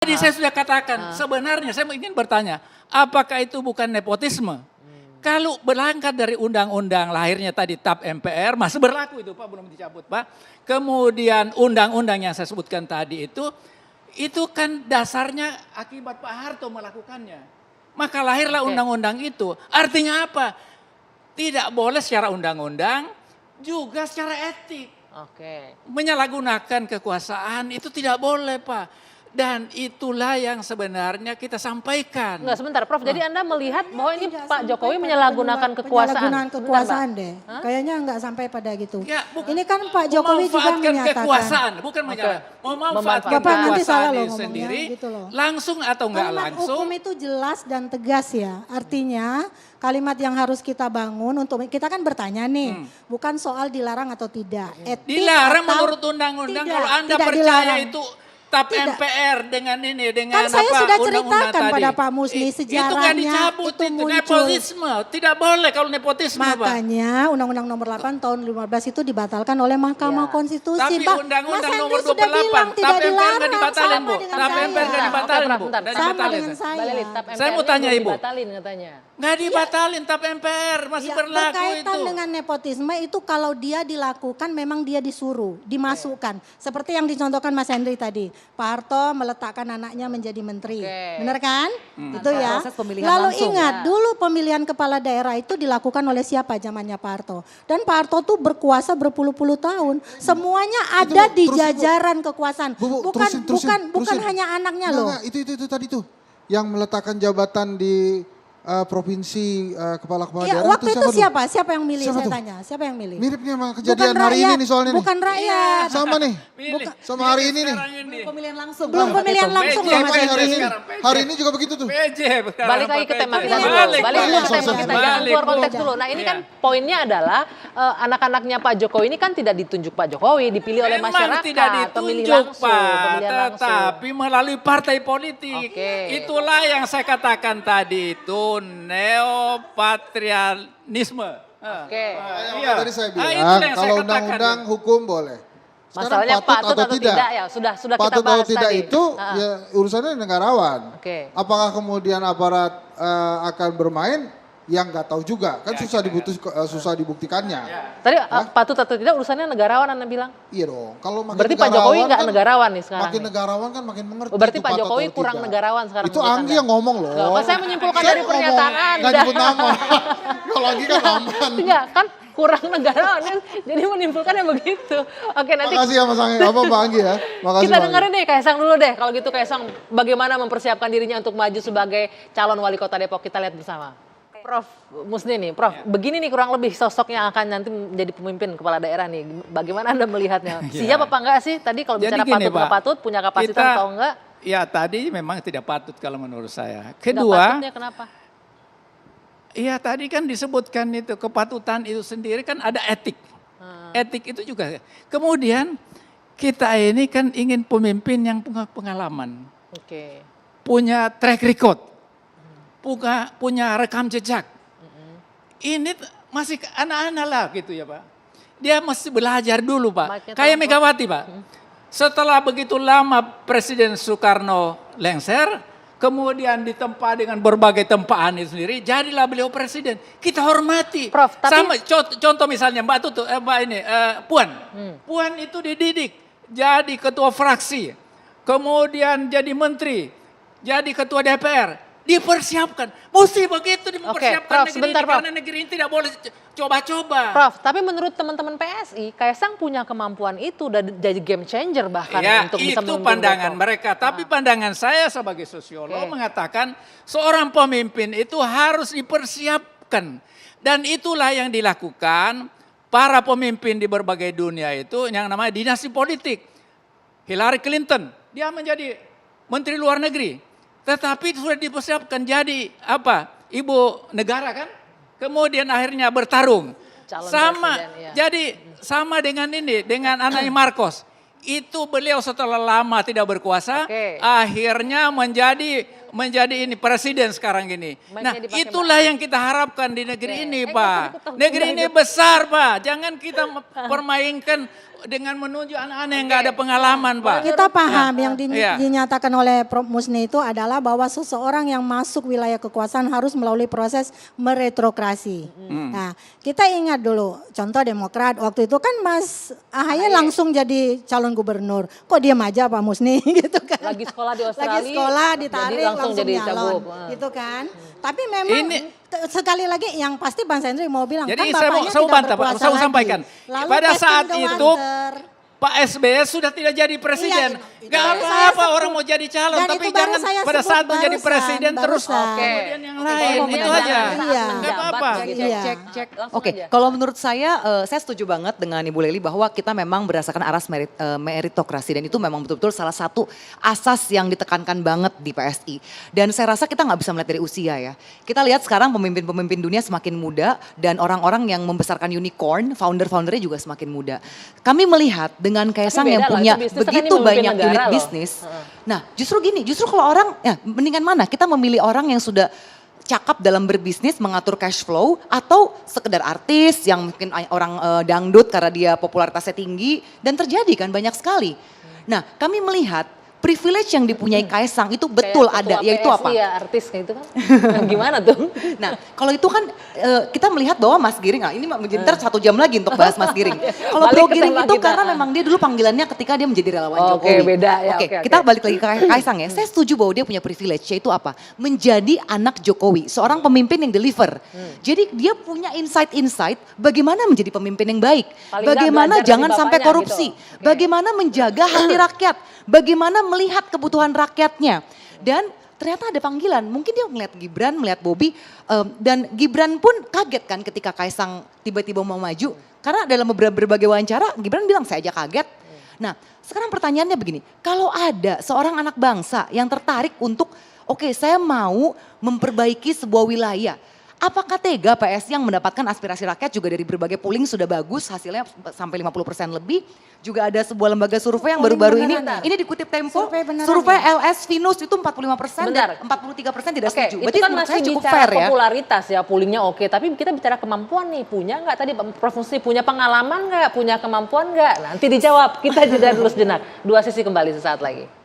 Jadi saya sudah katakan, sebenarnya saya ingin bertanya, apakah itu bukan nepotisme? Kalau berangkat dari undang-undang lahirnya tadi TAP MPR, masih berlaku itu Pak, belum dicabut Pak. Kemudian undang-undang yang saya sebutkan tadi itu kan dasarnya akibat Pak Harto melakukannya. Maka lahirlah undang-undang itu. Artinya apa? Tidak boleh secara undang-undang, juga secara etik. Menyalahgunakan kekuasaan itu tidak boleh Pak. Dan itulah yang sebenarnya kita sampaikan. Enggak, sebentar Prof. Jadi Anda melihat bahwa ini Pak Jokowi menyalahgunakan kekuasaan. Penyalahgunaan kekuasaan deh. Kayaknya enggak sampai pada gitu. Ya, ini kan Pak Jokowi juga menyatakan. Kekuasaan, bukan memanfaatkan Bapak nanti salah kekuasaan loh sendiri, gitu loh. langsung atau enggak langsung. Hukum itu jelas dan tegas ya. Artinya kalimat yang harus kita bangun untuk kita kan bertanya nih, bukan soal dilarang atau tidak. Etik Dilarang atau menurut undang-undang kalau Anda tidak percaya dilarang. itu TAP MPR dengan ini, dengan Kan saya apa, sudah undang-undang ceritakan tadi. pada Pak Musni Itu sejarahnya, kan dicabut, itu muncul. nepotisme. Tidak boleh kalau nepotisme Pak. Makanya Undang-Undang Nomor 8 tahun 15 itu dibatalkan oleh Mahkamah Konstitusi. Tapi Pak, Undang-Undang Mas Nomor Henry sudah 28, bilang tidak TAP MPR dilarang, nggak dibatalin sama Bu. dengan TAP MPR nggak saya. dibatalin Bu. Bentar. Nggak Sama dibatalin. dengan saya. Mbak Lili, TAP Saya mau MPR-nya tanya, belum Ibu. dibatalin katanya. Nggak dibatalin TAP MPR, masih berlaku berkaitan itu. dengan nepotisme itu kalau dia dilakukan memang dia disuruh, dimasukkan. Seperti yang dicontohkan Mas Henry tadi. Pak Harto meletakkan anaknya menjadi menteri. Benar kan? Itu ya. Proses pemilihan Lalu langsung, ingat, ya. dulu pemilihan kepala daerah itu dilakukan oleh siapa zamannya Pak Harto. Dan Pak Harto tuh berkuasa berpuluh-puluh tahun. Semuanya ada di jajaran kekuasaan. Bukan hanya anaknya loh. Itu tadi tuh yang meletakkan jabatan di provinsi kepala Iya, daerah waktu itu siapa? Siapa yang milih? Siapa Saya tuh? tanya. Siapa yang milih? Miripnya sama kejadian hari ini nih soalnya nih. Bukan rakyat. Sama nih. Milih. Sama hari ini nih. Sekarang ini. Pemilihan langsung. Belum pemilihan langsung loh PJ, Mas Sama nih Henry. hari ini. sekarang, PJ. Hari ini juga begitu tuh. PJ. Balik lagi ke tema kita dulu. Balik, Balik dulu ke tema sorry. kita. Jangan keluar konteks Balik. dulu. Nah ini Iya. kan poinnya adalah anak-anaknya Pak Jokowi ini kan tidak ditunjuk Pak Jokowi, dipilih oleh Memang masyarakat. tidak Pemilih ditunjuk langsung, Pak, pemilihan langsung. tetapi melalui partai politik. Oke. Itulah yang saya katakan tadi itu neopatrianisme. Oke. Iya. Tadi saya Ah, bilang itulah yang saya kalau katakan. undang-undang hukum boleh. Sekarang Masalahnya patut atau tidak ya sudah kita patut bahas atau tidak tadi. itu ya urusannya negarawan. Oke. Apakah kemudian aparat akan bermain? Yang nggak tahu juga kan susah dibuktikannya. Tadi patut atau tidak urusannya negarawan Anda bilang? Iya dong. Kalau makin Berarti Pak Jokowi negarawan nggak kan, negarawan nih sekarang. makin nih. negarawan kan makin mengerti. Berarti itu Pak patut Jokowi atau kurang tidak. negarawan sekarang. Itu menurut Anggi Anda? yang ngomong loh. Loh, kan saya menyimpulkan dari ngomong, pernyataan nggak Anda. nyebut nama. Kalau Anggi kan aman. Enggak, kan kurang negarawan kan. Jadi menimbulkannya begitu. Oke, nanti Makasih ya Mas Anggi, Mbak Anggi ya. Makasih kita Mbak dengerin deh Kaisang dulu deh. Kalau gitu Kaisang bagaimana mempersiapkan dirinya untuk maju sebagai calon wali kota Depok, kita lihat bersama. Prof Musni nih, Prof, begini nih kurang lebih sosok yang akan nanti menjadi pemimpin kepala daerah nih. Bagaimana Anda melihatnya? Siap apa enggak sih? Tadi kalau Jadi bicara gini, patut nggak Pak, patut, punya kapasitas kita- atau enggak? Ya tadi memang tidak patut kalau menurut saya. Nggak Kedua, patutnya kenapa? iya tadi kan disebutkan itu kepatutan itu sendiri kan ada etik. Etik itu juga. Kemudian kita ini kan ingin pemimpin yang punya pengalaman, Oke. punya track record, punya rekam jejak. Ini masih anak-anak lah gitu ya Pak. Dia mesti belajar dulu Pak. Mic-nya Kayak tolong, Megawati Pak. Setelah begitu lama Presiden Soekarno lengser, kemudian ditempa dengan berbagai tempaan itu sendiri, jadilah beliau presiden. Kita hormati. Prof, tapi- Sama contoh misalnya Mbak Tutu, Puan. Puan itu dididik jadi ketua fraksi, kemudian jadi menteri, jadi ketua DPR. Dipersiapkan, mesti begitu mempersiapkan Prof, negeri sebentar, ini, Prof. karena negeri ini tidak boleh coba-coba. Prof, tapi menurut teman-teman PSI, Kaisang punya kemampuan itu dan jadi game changer bahkan Ya, untuk bisa itu memimpin pandangan Depok. mereka. Tapi pandangan saya sebagai sosiolog Oke. mengatakan seorang pemimpin itu harus dipersiapkan. Dan itulah yang dilakukan para pemimpin di berbagai dunia itu yang namanya dinasti politik. Hillary Clinton, dia menjadi menteri luar negeri. Tetapi sudah dipersiapkan jadi apa? Ibu negara kan? Kemudian akhirnya bertarung. Calon Sama, presiden, ya. jadi sama dengan ini, dengan anaknya Marcos. Itu beliau setelah lama tidak berkuasa, Oke. akhirnya menjadi ini presiden sekarang ini. Nah, Mic-nya dipakai, itulah Mbak. yang kita harapkan di negeri Oke. ini, Nggak Pak. usah ikut-ikut, Negeri udah ini itu. besar, Pak. Jangan kita permainkan dengan menunjuk anak-anak yang nggak ada pengalaman, Pak. Kita paham yang Iya. dinyatakan oleh Prof. Musni itu adalah bahwa seseorang yang masuk wilayah kekuasaan harus melalui proses meretrokrasi. Nah, kita ingat dulu contoh Demokrat waktu itu kan Mas AHY langsung jadi calon gubernur. Kok diam aja Pak Musni gitu kan? Lagi sekolah di Australia. Lagi sekolah jadi ditarik langsung jadi nyalon, cagup. gitu kan? Tapi memang sekali lagi yang pasti Bang Sendri mau bilang Jadi kan saya mau bapaknya saya tidak bantah, Pak. berkuasa Saya mau lagi. sampaikan. Lalu Pada casting saat ke itu Wanter. Pak SBY sudah tidak jadi presiden. Iya, Gak itu saya apa-apa sebut. orang mau jadi calon, Dan tapi itu baru jangan saya pada sebut saat mau jadi barusan, presiden terus barusan. kemudian yang lain. Pokoknya Itu jangan aja. saat Iya. menjabat Nggak apa-apa. begitu. Iya. Cek. Langsung Oke, aja. kalau menurut saya setuju banget dengan Ibu Leli bahwa kita memang berdasarkan aras meritokrasi dan itu memang betul-betul salah satu asas yang ditekankan banget di PSI. Dan saya rasa kita nggak bisa melihat dari usia ya. Kita lihat sekarang pemimpin-pemimpin dunia semakin muda dan orang-orang yang membesarkan unicorn, founder-foundernya juga semakin muda. Kami melihat dengan Kaisang beda yang loh, punya itu bisnis kan ini begitu memimpin banyak negara unit loh. bisnis. Nah, justru kalau orang, ya mendingan mana? Kita memilih orang yang sudah cakap dalam berbisnis, mengatur cash flow, atau sekedar artis yang mungkin orang dangdut karena dia popularitasnya tinggi, dan terjadi kan banyak sekali. Nah, kami melihat privilege yang dipunyai Kaisang itu betul Kayak ada, ketua yaitu PSI apa? ya artis kayak itu kan. Gimana tuh? Nah, kalau itu kan kita melihat bahwa Mas Giring, nah ini menjadi ntar 1 jam lagi untuk bahas Mas Giring. Kalau Balik Bro ke Giring tema itu kita. karena memang dia dulu panggilannya ketika dia menjadi relawan Oke, Jokowi. beda ya, Oke, oke, kita oke. balik lagi ke Kaisang ya. Saya setuju bahwa dia punya privilege, yaitu apa? Menjadi anak Jokowi, seorang pemimpin yang deliver. Jadi dia punya insight-insight bagaimana menjadi pemimpin yang baik. Paling nggak Bagaimana belajar dari jangan sampai bapaknya korupsi. gitu. Oke. Bagaimana menjaga hati rakyat. Bagaimana melihat kebutuhan rakyatnya. Dan ternyata ada panggilan, mungkin dia melihat Gibran, melihat Bobi, dan Gibran pun kaget kan ketika Kaisang tiba-tiba mau maju. Karena dalam berbagai wawancara, Gibran bilang saya aja kaget. Nah sekarang pertanyaannya begini, kalau ada seorang anak bangsa yang tertarik untuk, oke, saya mau memperbaiki sebuah wilayah. Apakah tega PSI yang mendapatkan aspirasi rakyat juga dari berbagai polling sudah bagus, hasilnya sampai 50% lebih. Juga ada sebuah lembaga survei yang Polling baru-baru ini, beneran. ini dikutip Tempo, Survei beneran survei ya? LS Finus itu 45% Bentar. dan 43% tidak Oke, setuju. itu Berarti kan menurut masih saya cukup bicara fair ya. popularitas ya, pollingnya oke. Tapi kita bicara kemampuan nih, punya nggak tadi Prof. Musni punya pengalaman nggak, punya kemampuan nggak? Nanti dijawab, kita jeda dulu sejenak. Dua sisi kembali sesaat lagi.